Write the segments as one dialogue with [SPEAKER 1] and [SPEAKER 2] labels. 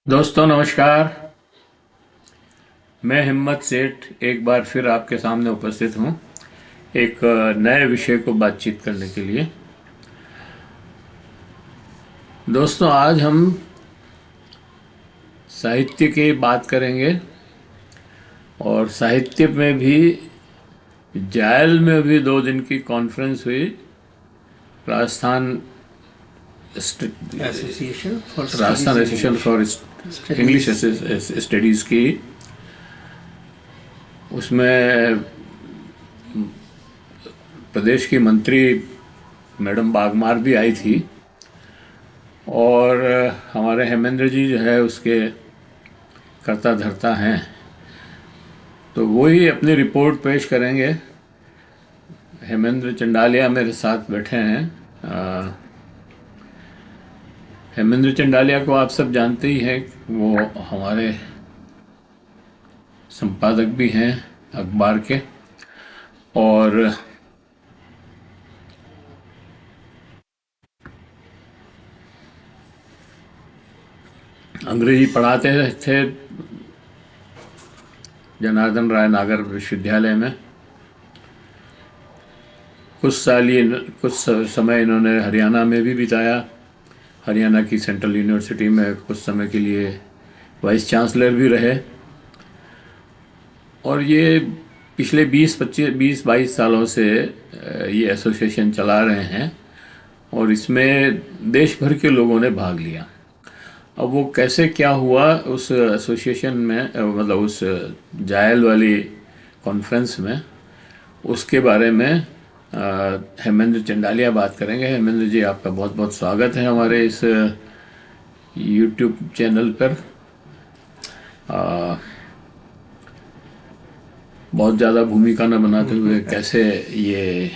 [SPEAKER 1] दोस्तों नमस्कार। मैं हिम्मत सेठ एक बार फिर आपके सामने उपस्थित हूँ एक नए विषय को बातचीत करने के लिए। दोस्तों आज हम साहित्य की बात करेंगे और साहित्य में भी जायल में भी 2 दिन की कॉन्फ्रेंस हुई। Rajasthan
[SPEAKER 2] association for
[SPEAKER 1] Rajasthan
[SPEAKER 2] studies in
[SPEAKER 1] association
[SPEAKER 2] English.
[SPEAKER 1] For
[SPEAKER 2] studies.
[SPEAKER 1] English studies की। उसमें प्रदेश की मंत्री मैडम बागमार भी आई थी और हमारे हेमेंद्र जी जो है उसके कर्ता धर्ता हैं, तो वो ही अपनी रिपोर्ट पेश करेंगे। हेमेंद्र चंडालिया मेरे साथ बैठे हैं। हेमेंद्र चंडालिया को आप सब जानते ही हैं, वो हमारे संपादक भी हैं अखबार के और अंग्रेजी पढ़ाते थे जनार्दन राय नागर विश्वविद्यालय में। कुछ समय इन्होंने हरियाणा में भी बिताया। हरियाणा की सेंट्रल यूनिवर्सिटी में कुछ समय के लिए वाइस चांसलर भी रहे और ये पिछले 20-22 सालों से ये एसोसिएशन चला रहे हैं और इसमें देश भर के लोगों ने भाग लिया। अब वो कैसे क्या हुआ उस एसोसिएशन में, मतलब उस जायल वाली कॉन्फ्रेंस में, उसके बारे में हेमेंद्र चंडालिया बात करेंगे। हेमेंद्र जी, आपका बहुत बहुत स्वागत है हमारे इस यूट्यूब चैनल पर। बहुत ज़्यादा भूमिका न बनाते हुए कैसे ये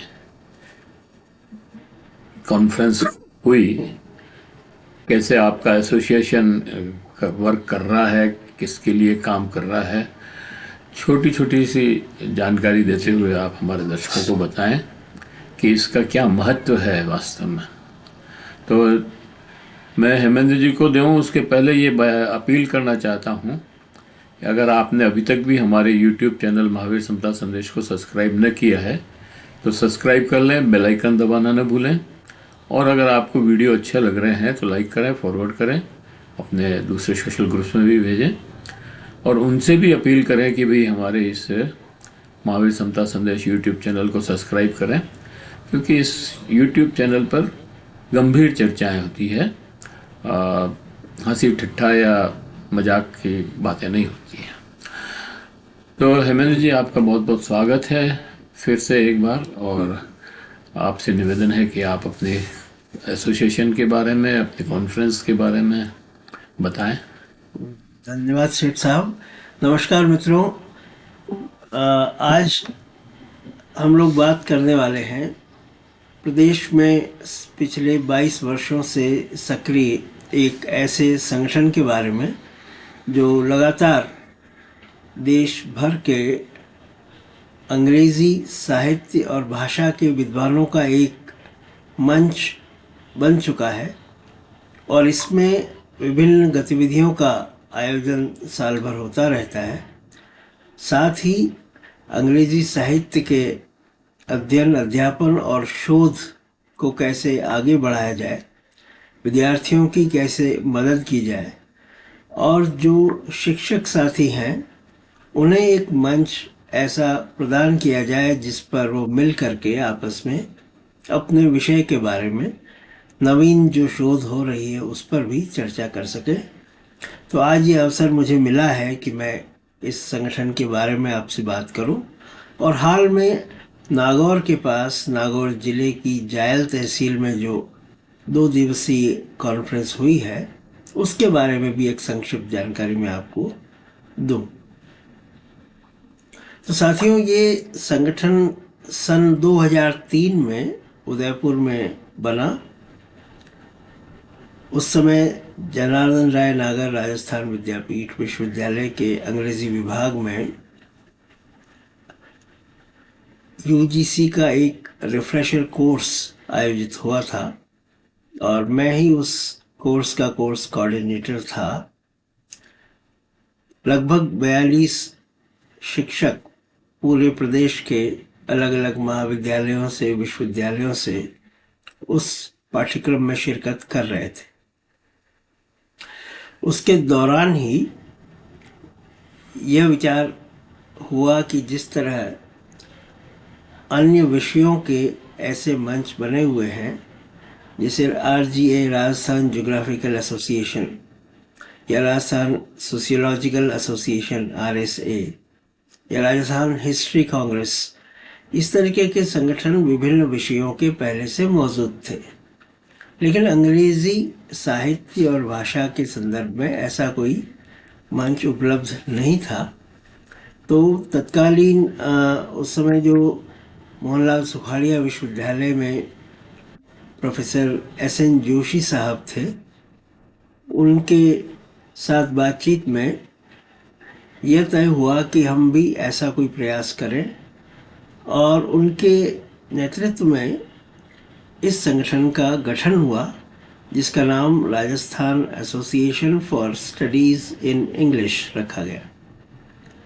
[SPEAKER 1] कॉन्फ्रेंस हुई, कैसे आपका एसोसिएशन वर्क कर रहा है, किसके लिए काम कर रहा है, छोटी छोटी सी जानकारी देते हुए आप हमारे दर्शकों को बताएं कि इसका क्या महत्व है वास्तव में। तो मैं हेमेंद्र जी को दूँ उसके पहले ये अपील करना चाहता हूँ कि अगर आपने अभी तक भी हमारे YouTube चैनल महावीर समता संदेश को सब्सक्राइब न किया है तो सब्सक्राइब कर लें, बेल आइकन दबाना न भूलें और अगर आपको वीडियो अच्छे लग रहे हैं तो लाइक करें, फॉरवर्ड करें, अपने दूसरे सोशल ग्रुप्स में भी भेजें और उनसे भी अपील करें कि भाई हमारे इस महावीर समता संदेश YouTube चैनल को सब्सक्राइब करें, क्योंकि इस YouTube चैनल पर गंभीर चर्चाएं होती है, हंसी ठट्ठा या मजाक की बातें नहीं होती हैं। तो हेमेंद्र जी, आपका बहुत बहुत स्वागत है फिर से एक बार, और आपसे निवेदन है कि आप अपने एसोसिएशन के बारे में, अपने कॉन्फ्रेंस के बारे में बताएं।
[SPEAKER 2] धन्यवाद सेठ साहब। नमस्कार मित्रों। आज हम लोग बात करने वाले हैं प्रदेश में पिछले 22 वर्षों से सक्रिय एक ऐसे संगठन के बारे में जो लगातार देश भर के अंग्रेजी साहित्य और भाषा के विद्वानों का एक मंच बन चुका है और इसमें विभिन्न गतिविधियों का आयोजन साल भर होता रहता है। साथ ही अंग्रेजी साहित्य के अध्ययन, अध्यापन और शोध को कैसे आगे बढ़ाया जाए, विद्यार्थियों की कैसे मदद की जाए और जो शिक्षक साथी हैं उन्हें एक मंच ऐसा प्रदान किया जाए जिस पर वो मिल करके आपस में अपने विषय के बारे में, नवीन जो शोध हो रही है उस पर भी चर्चा कर सके। तो आज ये अवसर मुझे मिला है कि मैं इस संगठन के बारे में आपसे बात करूं और हाल में नागौर के पास, नागौर जिले की जायल तहसील में जो 2 दिवसीय कॉन्फ्रेंस हुई है उसके बारे में भी एक संक्षिप्त जानकारी मैं आपको दूं। तो साथियों, ये संगठन सन 2003 में उदयपुर में बना। उस समय जनार्दन राय नागर राजस्थान विद्यापीठ विश्वविद्यालय के अंग्रेजी विभाग में यूजीसी का एक रिफ्रेशर कोर्स आयोजित हुआ था और मैं ही उस कोर्स का कोर्स कोऑर्डिनेटर था। लगभग 42 शिक्षक पूरे प्रदेश के अलग अलग महाविद्यालयों से, विश्वविद्यालयों से उस पाठ्यक्रम में शिरकत कर रहे थे। उसके दौरान ही यह विचार हुआ कि जिस तरह अन्य विषयों के ऐसे मंच बने हुए हैं, जैसे RGA, राजस्थान ज्योग्राफिकल एसोसिएशन, या राजस्थान सोशियोलॉजिकल एसोसिएशन RSA, या राजस्थान हिस्ट्री कांग्रेस, इस तरीके के संगठन विभिन्न विषयों के पहले से मौजूद थे, लेकिन अंग्रेजी साहित्य और भाषा के संदर्भ में ऐसा कोई मंच उपलब्ध नहीं था। तो तत्कालीन उस समय जो मोहनलाल सुखाड़िया विश्वविद्यालय में प्रोफेसर SN जोशी साहब थे, उनके साथ बातचीत में यह तय हुआ कि हम भी ऐसा कोई प्रयास करें, और उनके नेतृत्व में इस संगठन का गठन हुआ, जिसका नाम Rajasthan association for studies in English रखा गया।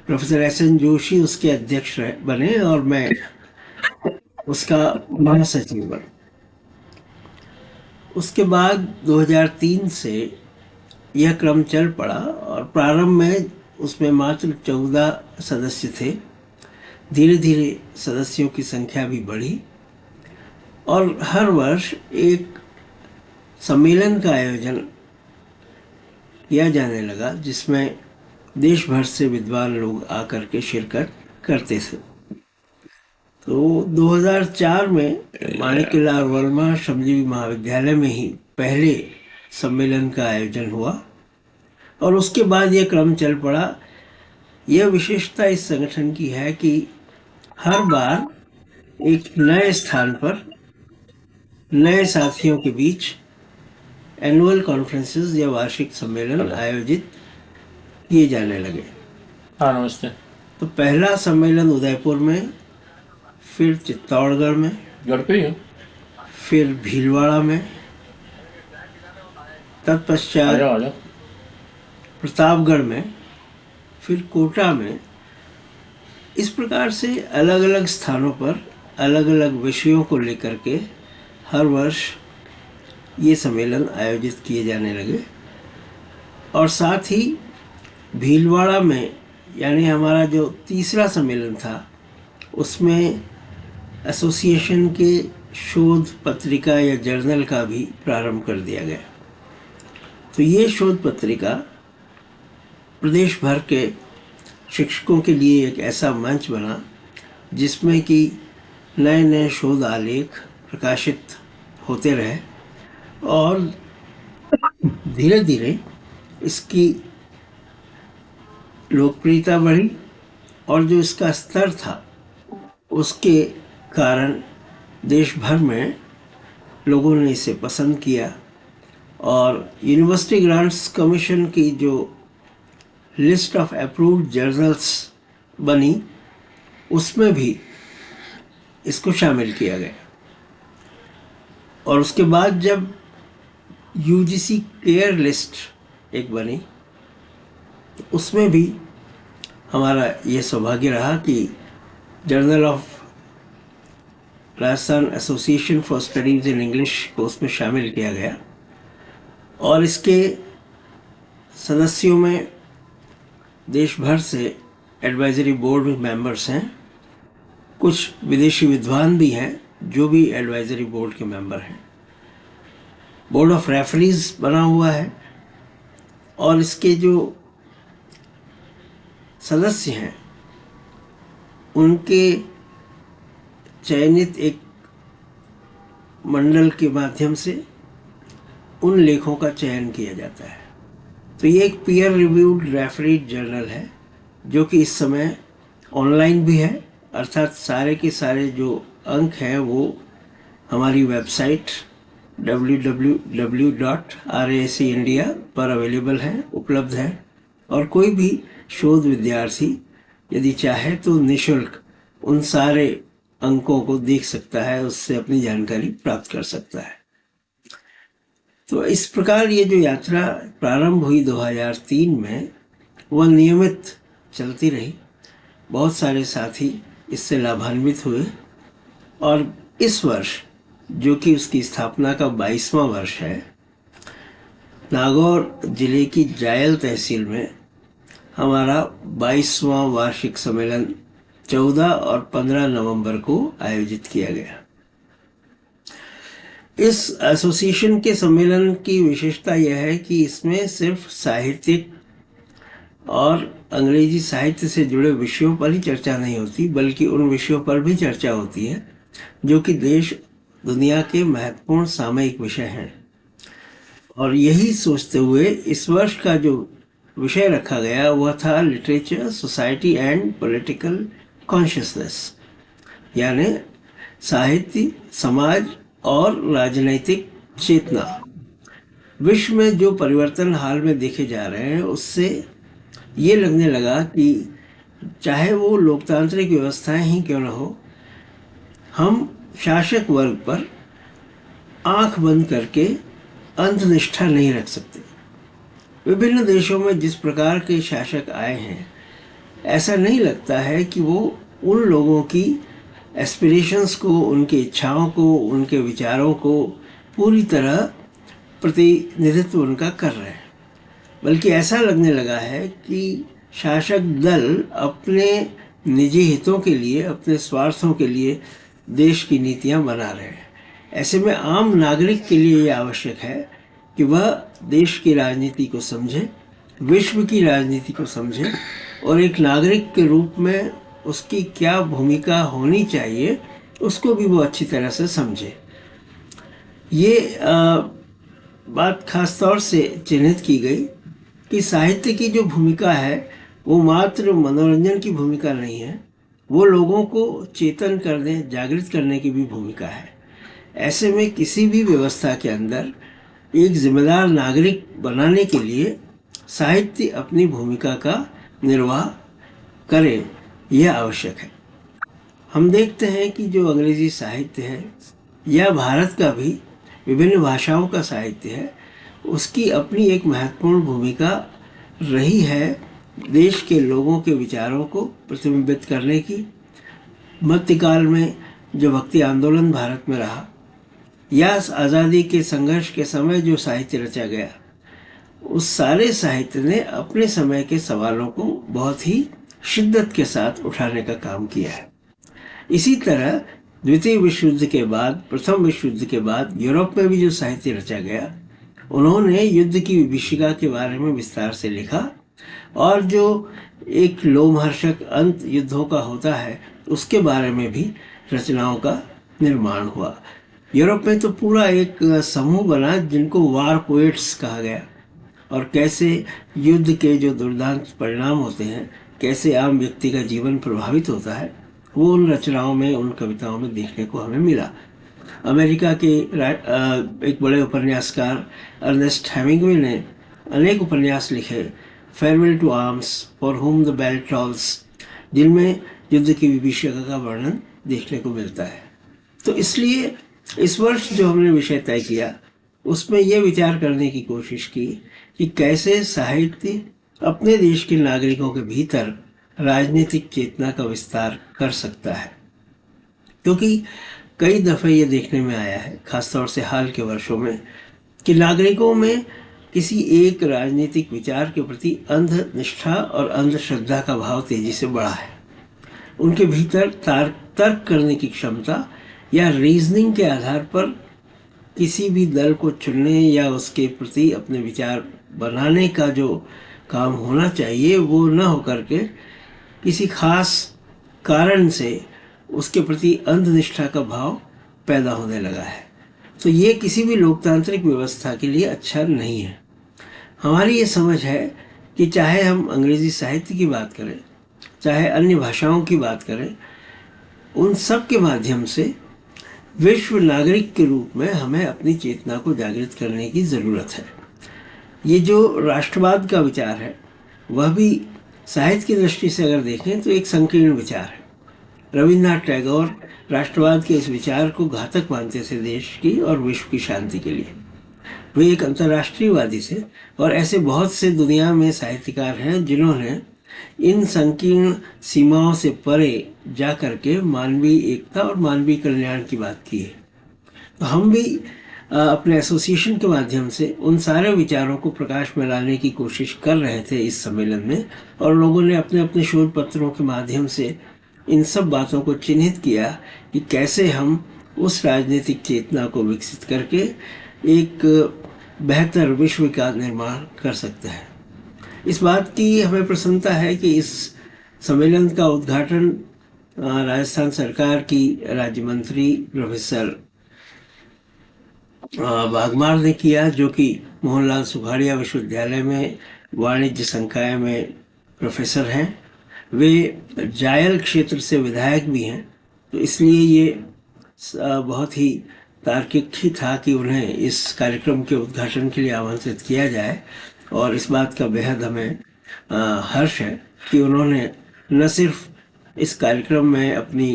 [SPEAKER 2] प्रोफेसर SN जोशी उसके अध्यक्ष बने और मैं उसका महासचिव बना। उसके बाद 2003 से यह क्रम चल पड़ा, और प्रारंभ में उसमें मात्र 14 सदस्य थे। धीरे धीरे सदस्यों की संख्या भी बढ़ी, और हर वर्ष एक सम्मेलन का आयोजन किया जाने लगा, जिसमें देश भर से विद्वान लोग आकर के शिरकत करते थे। तो 2004 में माणिक्यलाल वर्मा श्रमजीवी महाविद्यालय में ही पहले सम्मेलन का आयोजन हुआ, और उसके बाद यह क्रम चल पड़ा। यह विशेषता इस संगठन की है कि हर बार एक नए स्थान पर नए साथियों के बीच एनुअल कॉन्फ्रेंसेस या वार्षिक सम्मेलन आयोजित किए जाने लगे।
[SPEAKER 1] हाँ, नमस्ते।
[SPEAKER 2] तो पहला सम्मेलन उदयपुर में, फिर चित्तौड़गढ़ में,
[SPEAKER 1] घर पे ही हो?
[SPEAKER 2] फिर भीलवाड़ा में, तत्पश्चात
[SPEAKER 1] आ जाओ।
[SPEAKER 2] प्रतापगढ़ में, फिर कोटा में। इस प्रकार से अलग अलग स्थानों पर अलग अलग विषयों को लेकर के हर वर्ष ये सम्मेलन आयोजित किए जाने लगे। और साथ ही भीलवाड़ा में, यानी हमारा जो तीसरा सम्मेलन था, उसमें एसोसिएशन के शोध पत्रिका या जर्नल का भी प्रारंभ कर दिया गया। तो ये शोध पत्रिका प्रदेश भर के शिक्षकों के लिए एक ऐसा मंच बना जिसमें कि नए नए शोध आलेख प्रकाशित होते रहे, और धीरे धीरे इसकी लोकप्रियता बढ़ी, और जो इसका स्तर था उसके कारण देश भर में लोगों ने इसे पसंद किया। और यूनिवर्सिटी ग्रांट्स कमीशन की जो लिस्ट ऑफ अप्रूव्ड जर्नल्स बनी, उसमें भी इसको शामिल किया गया। और उसके बाद जब UGC केयर लिस्ट एक बनी, तो उसमें भी हमारा ये सौभाग्य रहा कि journal of Rajasthan association for studies in English को उसमें शामिल किया गया। और इसके सदस्यों में देश भर से एडवाइजरी बोर्ड मेंबर्स हैं, कुछ विदेशी विद्वान भी हैं जो भी एडवाइजरी बोर्ड के मेंबर हैं। बोर्ड ऑफ रेफरीज बना हुआ है, और इसके जो सदस्य हैं उनके चयनित एक मंडल के माध्यम से उन लेखों का चयन किया जाता है। तो ये एक पीयर रिव्यूड रेफरीड जर्नल है, जो कि इस समय ऑनलाइन भी है, अर्थात सारे के सारे जो अंक हैं वो हमारी वेबसाइट www.racindia पर अवेलेबल है, उपलब्ध है। और कोई भी शोध विद्यार्थी यदि चाहे तो निःशुल्क उन सारे अंकों को देख सकता है, उससे अपनी जानकारी प्राप्त कर सकता है। तो इस प्रकार ये जो यात्रा प्रारंभ हुई 2003 में, वह नियमित चलती रही। बहुत सारे साथी इससे लाभान्वित हुए और इस वर्ष, जो कि उसकी स्थापना का 22वां वर्ष है, नागौर जिले की जायल तहसील में हमारा 22वां वार्षिक सम्मेलन 14 और 15 नवंबर को आयोजित किया गया। इस एसोसिएशन के सम्मेलन की विशेषता यह है कि इसमें सिर्फ साहित्यिक और अंग्रेजी साहित्य से जुड़े विषयों पर ही चर्चा नहीं होती, बल्कि उन विषयों पर भी चर्चा होती है जो कि देश दुनिया के महत्वपूर्ण सामयिक विषय हैं। और यही सोचते हुए इस वर्ष का जो विषय रखा गया वह था literature, society and political consciousness, यानी साहित्य, समाज और राजनैतिक चेतना। विश्व में जो परिवर्तन हाल में देखे जा रहे हैं उससे ये लगने लगा कि चाहे वो लोकतांत्रिक व्यवस्थाएं ही क्यों न हो, हम शासक वर्ग पर आंख बंद करके अंधनिष्ठा नहीं रख सकते। विभिन्न देशों में जिस प्रकार के शासक आए हैं, ऐसा नहीं लगता है कि वो उन लोगों की एस्पिरेशंस को, उनकी इच्छाओं को, उनके विचारों को पूरी तरह प्रतिनिधित्व उनका कर रहे हैं, बल्कि ऐसा लगने लगा है कि शासक दल अपने निजी हितों के लिए, अपने स्वार्थों के लिए देश की नीतियां बना रहे हैं। ऐसे में आम नागरिक के लिए यह आवश्यक है कि वह देश की राजनीति को समझे, विश्व की राजनीति को समझे और एक नागरिक के रूप में उसकी क्या भूमिका होनी चाहिए उसको भी वो अच्छी तरह से समझे। ये बात खास तौर से चिन्हित की गई कि साहित्य की जो भूमिका है वो मात्र मनोरंजन की भूमिका नहीं है, वो लोगों को चेतन करने, जागृत करने की भी भूमिका है। ऐसे में किसी भी व्यवस्था के अंदर एक जिम्मेदार नागरिक बनाने के लिए साहित्य अपनी भूमिका का निर्वाह करे, यह आवश्यक है। हम देखते हैं कि जो अंग्रेजी साहित्य है या भारत का भी विभिन्न भाषाओं का साहित्य है, उसकी अपनी एक महत्वपूर्ण भूमिका रही है देश के लोगों के विचारों को प्रतिबिंबित करने की। मध्यकाल में जो भक्ति आंदोलन भारत में रहा या आज़ादी के संघर्ष के समय जो साहित्य रचा गया, उस सारे साहित्य ने अपने समय के सवालों को बहुत ही शिद्दत के साथ उठाने का काम किया है। इसी तरह द्वितीय विश्व युद्ध के बाद, प्रथम विश्व युद्ध के बाद यूरोप में भी जो साहित्य रचा गया, उन्होंने युद्ध की विभीषिका के बारे में विस्तार से लिखा और जो एक लोमहर्षक अंत युद्धों का होता है उसके बारे में भी रचनाओं का निर्माण हुआ। यूरोप में तो पूरा एक समूह बना जिनको वार पोएट्स कहा गया, और कैसे युद्ध के जो दुर्दांत परिणाम होते हैं, कैसे आम व्यक्ति का जीवन प्रभावित होता है, वो उन रचनाओं में, उन कविताओं में देखने को हमें मिला। अमेरिका के एक बड़े उपन्यासकार अर्नेस्ट हेमिंगवे ने अनेक उपन्यास लिखे, farewell to arms, for whom the bell tolls, जिनमें युद्ध की विभीषिका का वर्णन देखने को मिलता है। तो इसलिए इस वर्ष जो हमने विषय तय किया उसमें यह विचार करने की कोशिश की कि कैसे साहित्य अपने देश के नागरिकों के भीतर राजनीतिक चेतना का विस्तार कर सकता है। क्योंकि कई दफ़े ये देखने में आया है, खासतौर से हाल के वर्षों में, कि नागरिकों में किसी एक राजनीतिक विचार के प्रति अंध निष्ठा और अंधश्रद्धा का भाव तेजी से बढ़ा है। उनके भीतर तर्क करने की क्षमता या रीजनिंग के आधार पर किसी भी दल को चुनने या उसके प्रति अपने विचार बनाने का जो काम होना चाहिए वो न होकर के किसी खास कारण से उसके प्रति अंधनिष्ठा का भाव पैदा होने लगा है। तो ये किसी भी लोकतांत्रिक व्यवस्था के लिए अच्छा नहीं है। हमारी ये समझ है कि चाहे हम अंग्रेजी साहित्य की बात करें, चाहे अन्य भाषाओं की बात करें, उन सब के माध्यम से विश्व नागरिक के रूप में हमें अपनी चेतना को जागृत करने की ज़रूरत है। ये जो राष्ट्रवाद का विचार है वह भी साहित्य की दृष्टि से अगर देखें तो एक संकीर्ण विचार है। रविन्द्रनाथ टैगोर राष्ट्रवाद के इस विचार को घातक मानते थे देश की और विश्व की शांति के लिए। वे एक अंतर्राष्ट्रीयवादी थे और ऐसे बहुत से दुनिया में साहित्यकार हैं जिन्होंने इन संकीर्ण सीमाओं से परे जा करके मानवीय एकता और मानवीय कल्याण की बात की है। तो हम भी अपने एसोसिएशन के माध्यम से उन सारे विचारों को प्रकाश में लाने की कोशिश कर रहे थे इस सम्मेलन में, और लोगों ने अपने अपने शोध पत्रों के माध्यम से इन सब बातों को चिन्हित किया कि कैसे हम उस राजनीतिक चेतना को विकसित करके एक बेहतर विश्व का निर्माण कर सकते हैं। इस बात की हमें प्रसन्नता है कि इस सम्मेलन का उद्घाटन राजस्थान सरकार की राज्य मंत्री प्रोफेसर वाघमार ने किया, जो कि मोहनलाल सुखाड़िया विश्वविद्यालय में वाणिज्य संकाय में प्रोफेसर हैं। वे जायल क्षेत्र से विधायक भी हैं, तो इसलिए ये बहुत ही तार्किक ही था कि उन्हें इस कार्यक्रम के उद्घाटन के लिए आमंत्रित किया जाए। और इस बात का बेहद हमें हर्ष है कि उन्होंने न सिर्फ इस कार्यक्रम में अपनी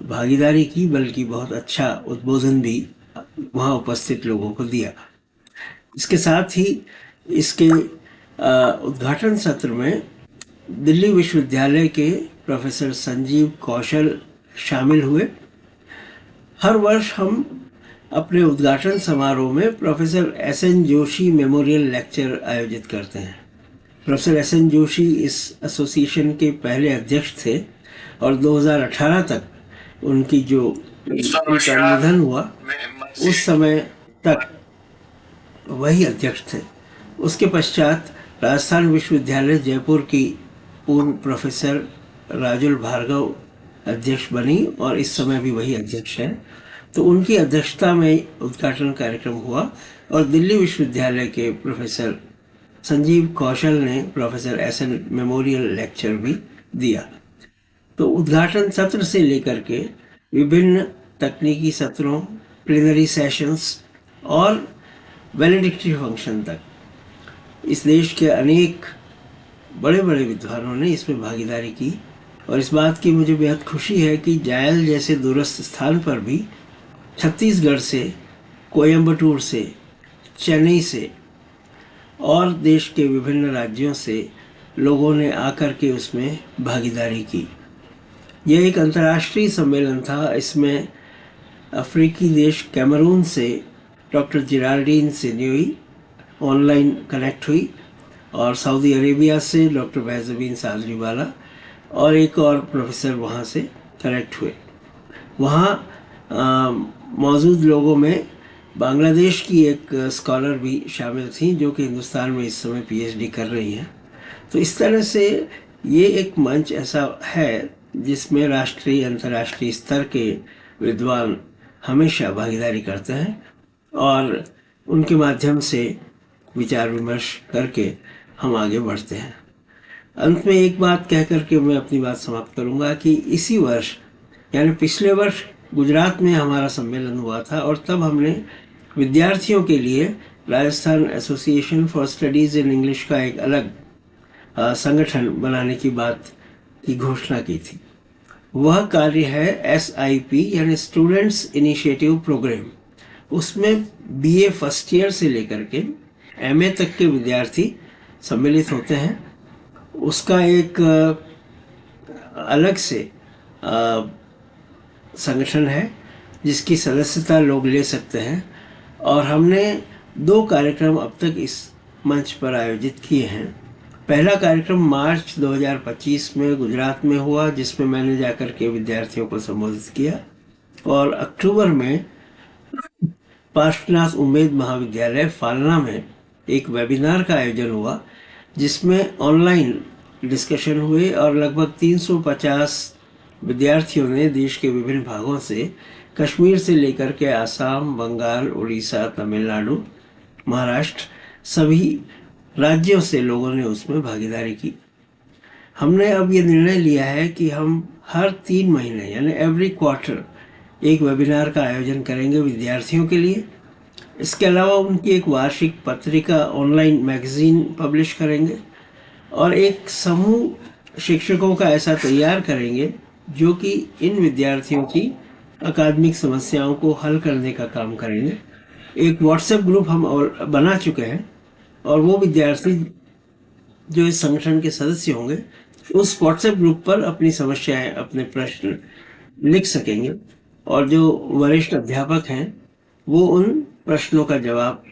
[SPEAKER 2] भागीदारी की, बल्कि बहुत अच्छा उद्बोधन भी वहाँ उपस्थित लोगों को दिया। इसके साथ ही इसके उद्घाटन सत्र में दिल्ली विश्वविद्यालय के प्रोफेसर संजीव कौशल शामिल हुए। हर वर्ष हम अपने उद्घाटन समारोह में professor SN. Joshi memorial lecture आयोजित करते हैं। Professor SN. जोशी इस एसोसिएशन के पहले अध्यक्ष थे और 2018 तक उनका निधन हुआ, उस समय तक वही अध्यक्ष थे। उसके पश्चात राजस्थान विश्वविद्यालय जयपुर की पूर्व प्रोफेसर राजुल भार्गव अध्यक्ष बनी और इस समय भी वही अध्यक्ष हैं। तो उनकी अध्यक्षता में उद्घाटन कार्यक्रम हुआ और दिल्ली विश्वविद्यालय के प्रोफेसर संजीव कौशल ने प्रोफेसर एस.एन. मेमोरियल लेक्चर भी दिया। तो उद्घाटन सत्र से लेकर के विभिन्न तकनीकी सत्रों, प्लेनरी सेशंस और वैलेडिक्टरी फंक्शन तक इस देश के अनेक बड़े बड़े विद्वानों ने इसमें भागीदारी की। और इस बात की मुझे बेहद खुशी है कि जायल जैसे दूरस्थ स्थान पर भी छत्तीसगढ़ से, कोयम्बटूर से, चेन्नई से और देश के विभिन्न राज्यों से लोगों ने आकर के उसमें भागीदारी की। यह एक अंतर्राष्ट्रीय सम्मेलन था। इसमें अफ्रीकी देश कैमरून से डॉक्टर जिराल्डीन सिन्योई ऑनलाइन कनेक्ट हुई और सऊदी अरेबिया से डॉक्टर बैज़बीन सादरीवाला और एक और प्रोफेसर वहाँ से कनेक्ट हुए। वहाँ मौजूद लोगों में बांग्लादेश की एक स्कॉलर भी शामिल थी, जो कि हिंदुस्तान में इस समय पीएचडी कर रही हैं। तो इस तरह से ये एक मंच ऐसा है जिसमें राष्ट्रीय अंतर्राष्ट्रीय स्तर के विद्वान हमेशा भागीदारी करते हैं और उनके माध्यम से विचार विमर्श करके हम आगे बढ़ते हैं। अंत में एक बात कह करके मैं अपनी बात समाप्त करूंगा कि इसी वर्ष यानी पिछले वर्ष गुजरात में हमारा सम्मेलन हुआ था और तब हमने विद्यार्थियों के लिए Rajasthan association for studies in English का एक अलग संगठन बनाने की बात की घोषणा की थी। वह कार्य है SIP यानी स्टूडेंट्स इनिशिएटिव प्रोग्राम। उसमें BA फर्स्ट ईयर से लेकर के MA तक के विद्यार्थी सम्मिलित होते हैं। उसका एक अलग से संगठन है जिसकी सदस्यता लोग ले सकते हैं और हमने 2 कार्यक्रम अब तक इस मंच पर आयोजित किए हैं। पहला कार्यक्रम मार्च 2025 में गुजरात में हुआ, जिसमें मैंने जाकर के विद्यार्थियों को संबोधित किया, और अक्टूबर में पार्श्वनाथ उम्मेद महाविद्यालय फालना में एक वेबिनार का आयोजन हुआ, जिसमें ऑनलाइन डिस्कशन हुए और लगभग 350 विद्यार्थियों ने देश के विभिन्न भागों से, कश्मीर से लेकर के आसाम, बंगाल, उड़ीसा, तमिलनाडु, महाराष्ट्र, सभी राज्यों से लोगों ने उसमें भागीदारी की। हमने अब ये निर्णय लिया है कि हम हर 3 महीने यानी एवरी क्वार्टर एक वेबिनार का आयोजन करेंगे विद्यार्थियों के लिए। इसके अलावा उनकी एक वार्षिक पत्रिका, ऑनलाइन मैगजीन पब्लिश करेंगे और एक समूह शिक्षकों का ऐसा तैयार करेंगे जो कि इन विद्यार्थियों की अकादमिक समस्याओं को हल करने का काम करेंगे। एक व्हाट्सएप ग्रुप हम बना चुके हैं, और वो विद्यार्थी जो इस संगठन के सदस्य होंगे उस व्हाट्सएप ग्रुप पर अपनी समस्याएं, अपने प्रश्न लिख सकेंगे, और जो वरिष्ठ अध्यापक हैं वो उन प्रश्नों का जवाब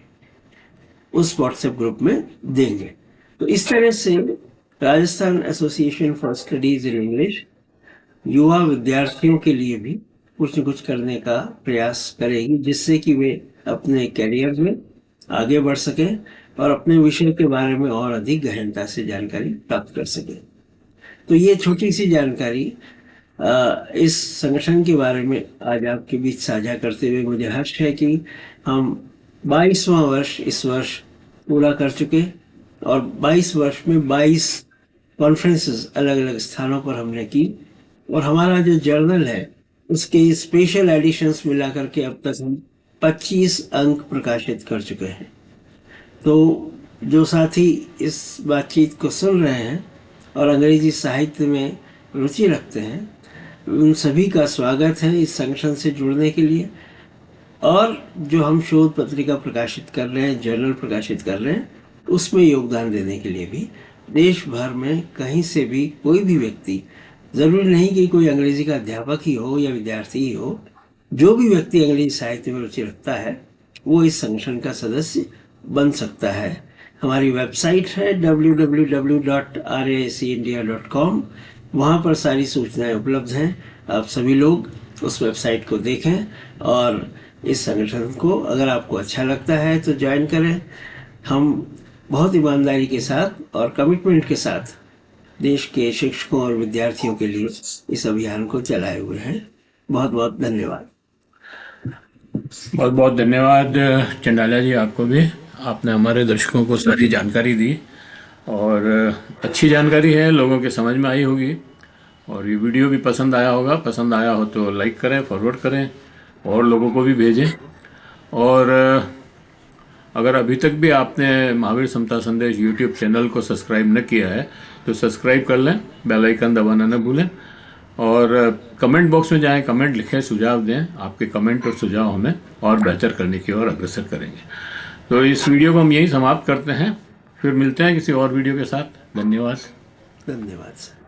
[SPEAKER 2] उस व्हाट्सएप ग्रुप में देंगे। तो इस तरह से Rajasthan association for studies in English युवा विद्यार्थियों के लिए भी कुछ न कुछ करने का प्रयास करेगी, जिससे कि वे अपने करियर में आगे बढ़ सकें और अपने विषय के बारे में और अधिक गहनता से जानकारी प्राप्त कर सकें। तो ये छोटी सी जानकारी इस संगठन के बारे में आज आपके बीच साझा करते हुए मुझे हर्ष है कि हम 22वां वर्ष इस वर्ष पूरा कर चुके, और 22 वर्ष में 22 कॉन्फ्रेंसेस अलग अलग स्थानों पर हमने की, और हमारा जो जर्नल है उसके स्पेशल एडिशंस मिला करके अब तक हम 25 अंक प्रकाशित कर चुके हैं। तो जो साथी इस बातचीत को सुन रहे हैं और अंग्रेजी साहित्य में रुचि रखते हैं, उन सभी का स्वागत है इस संगठन से जुड़ने के लिए। और जो हम शोध पत्रिका प्रकाशित कर रहे हैं, जर्नल प्रकाशित कर रहे हैं, उसमें योगदान देने के लिए भी देश भर में कहीं से भी कोई भी व्यक्ति, ज़रूरी नहीं कि कोई अंग्रेजी का अध्यापक ही हो या विद्यार्थी ही हो, जो भी व्यक्ति अंग्रेजी साहित्य में रुचि रखता है वो इस संगठन का सदस्य बन सकता है। हमारी वेबसाइट है www.raicindia.com, वहाँ पर सारी सूचनाएं उपलब्ध हैं। आप सभी लोग उस वेबसाइट को देखें और इस संगठन को अगर आपको अच्छा लगता है तो ज्वाइन करें। हम बहुत ईमानदारी के साथ और कमिटमेंट के साथ देश के शिक्षकों और विद्यार्थियों के लिए इस अभियान को चलाए हुए हैं। बहुत बहुत धन्यवाद।
[SPEAKER 1] बहुत बहुत धन्यवाद चंडाला जी, आपको भी। आपने हमारे दर्शकों को सारी जानकारी दी, और अच्छी जानकारी है, लोगों के समझ में आई होगी, और ये वीडियो भी पसंद आया होगा। पसंद आया हो तो लाइक करें, फॉरवर्ड करें, और लोगों को भी भेजें। और अगर अभी तक भी आपने महावीर समता संदेश यूट्यूब चैनल को सब्सक्राइब न किया है तो सब्सक्राइब कर लें, बेल आइकन दबाना न भूलें, और कमेंट बॉक्स में जाएं, कमेंट लिखें, सुझाव दें। आपके कमेंट और सुझाव हमें और बेहतर करने की ओर अग्रसर करेंगे। तो इस वीडियो को हम यहीं समाप्त करते हैं, फिर मिलते हैं किसी और वीडियो के साथ। धन्यवाद।
[SPEAKER 2] धन्यवाद सर।